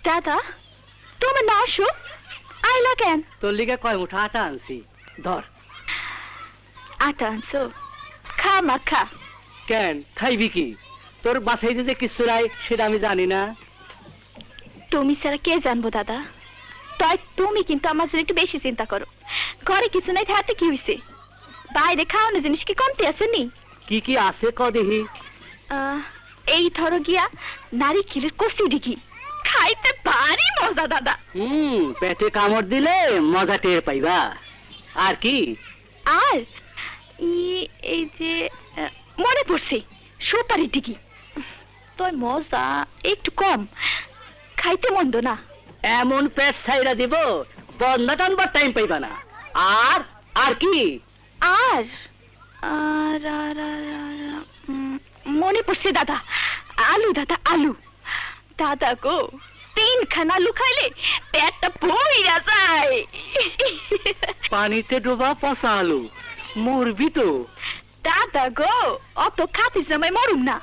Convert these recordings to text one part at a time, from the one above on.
দাদা তোমার না আসো আইলা কেন? তোর লিগে কয় মুঠা আটা আনছি, ধর। আটা আনছো? খা মা খা। কেন খাইবি কি? তোর বাসায় যে কিছু নাই সেটা আমি জানি না। তুমি ছাড়া কে জানবো দাদা? তাই তুমি কিন্তু আমার জন্য একটু বেশি চিন্তা করো। ঘরে কিছু নাই থাকতে কি হয়েছে? বাইরে খাওয়ানো জিনিস কি কমতে আসেনি? কি কি আছে ক দেখি। এই ধরো গিয়া নারিকেলের কচি ডিগি খাইতে ভারী মজা দাদা। পেটে কামড় দিলে মজা টের পাইবা। আর কি? আর এই যে মনে পড়ছে সুপারি ডিগি, তোর মজা একটু কম, খাইতে মন্দ না। এমন পেট ছাইরা দিব বন্যা টানবার টাইম পাইবা না। আর আর কি? আর আর আর আর- আর- মনে পড়ছে দাদা, আলু দাদা আলু। দাদা গো, 3 খানা আলু খাইলে পেটটা ভইরা যায়। পানিতে ডোবা পচা আলু, মরবি তো। দাদা গো, অত খাতির জামাই মরুম না,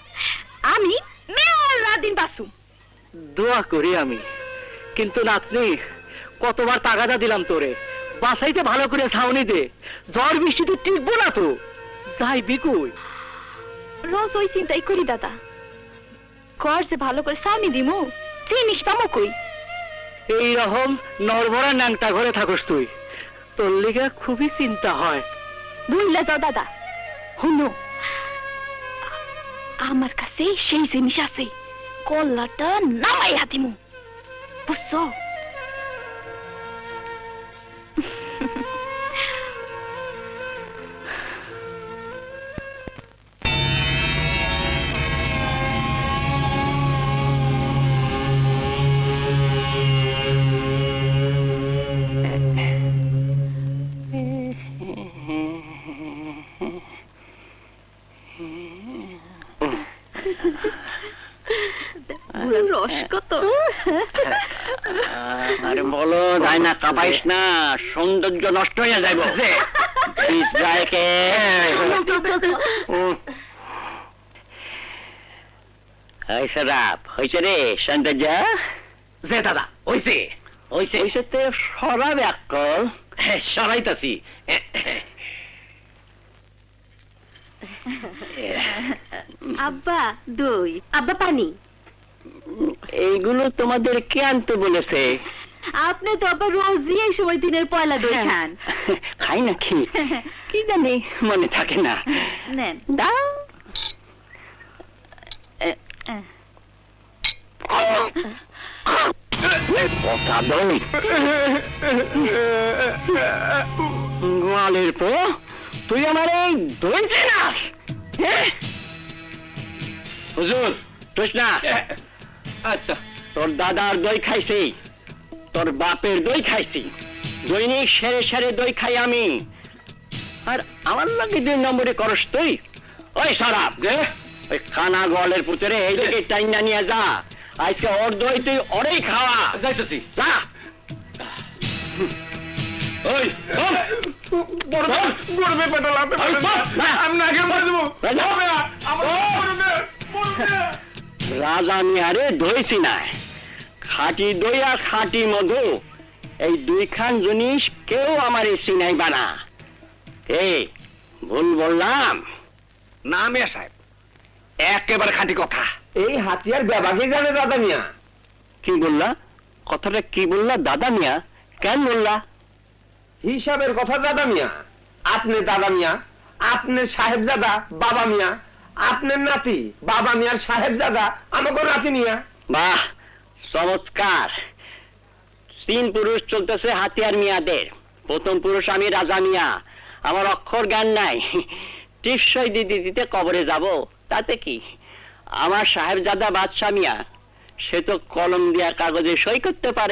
আমি মেলা দিন বাঁচুম। দোয়া করি আমি। কিন্তু নাতনি, কতবার তাগাদা দিলাম তোরে, বাসাইতে ভালো করে ছাউনি দে। ঝড় বৃষ্টিতে টিকবো না তো, যাইবি কই? রোজ ওই চিন্তাই করি দাদা, ঘর যে ভালো করে সামনে দিমু, জিনিস পামো কই? এইরকম নরভরা ন্যাংটা ঘরে থাকস তুই, তোর লিগে খুবই চিন্তা হয়। ভুললে যাও দাদা, হুনো আমার কাছে সেই জিনিস আছে, কল্লাটা নামাইয়া দিমু, বুঝছো? রস কত! আরে বলো যাই না, কাঁপাইস না, সৌন্দর্য নষ্ট হয়ে যাইব। হয়েছে রে সৌন্দর্য? যে দাদা ওইছে হয়েছে হয়েছে তো সরাবে আকল। সরাইতাছি। আব্বা দই, আব্বা পানি। এইগুলো তোমাদের কে আনতে বলেছে? আপনি তো আবার রোজই এই সময় দিনের পয়লা দই খান। খাই নাকি কি জানি, মনে থাকে না। নেন দাও। কথা দই গোয়ালের পো, তুই আমার এই দই খাস? হুজুর তুই না। আচ্ছা, তোর দাদার দই খাইছি, তোর বাপের দই খাইছি, দৈনিক সেরে সেরে দই খাই আমি, আর আমার লাগে 2 নম্বরে করস তুই? ওই সারাপ গে, ওই কানা গোয়ালের পুতরে এইদিকে টাইনা নিয়ে যা, আজকে ওর দই তুই ওরেই খাওয়া। যাইতেছি। যা। ওই গরমে পেটে লাতে আমি না আগে মরে দেবো। রাজা মিয়ারে দইছি না, খাঁটি দই আর খাঁটি মধু, এই 2 খান জিনিস কেউ আমার চিনাই বানা। এই ভুল বললাম না মিয়া সাহেব, একেবারে খাঁটি কথা। এই হাতিয়ার ব্যাপারে জানে দাদা মিয়া? কি বললা? কথাটা কি বললা দাদা মিয়া? কেন বললা? হিসাবের কথা দাদা মিয়া। আপনি দাদা মিয়া, আপনি সাহেবজাদা বাবা মিয়া, আপনার নাতি বাবা মিয়ার সাহেবজাদা আমাকে নাতি মিয়া। বাহ, চমৎকার। 3 পুরুষ চলতেছে হাতিয়ার মিয়াদের, প্রথম পুরুষ আমি রাজা মিয়া। আমার অক্ষর জ্ঞান নাই, টিপসই দিতে দিতে কবরে যাব, তাতে কি? আমার সাহেবজাদা বাদশা মিয়া, সে তো কলম দিয়া কাগজে সই করতে পারে।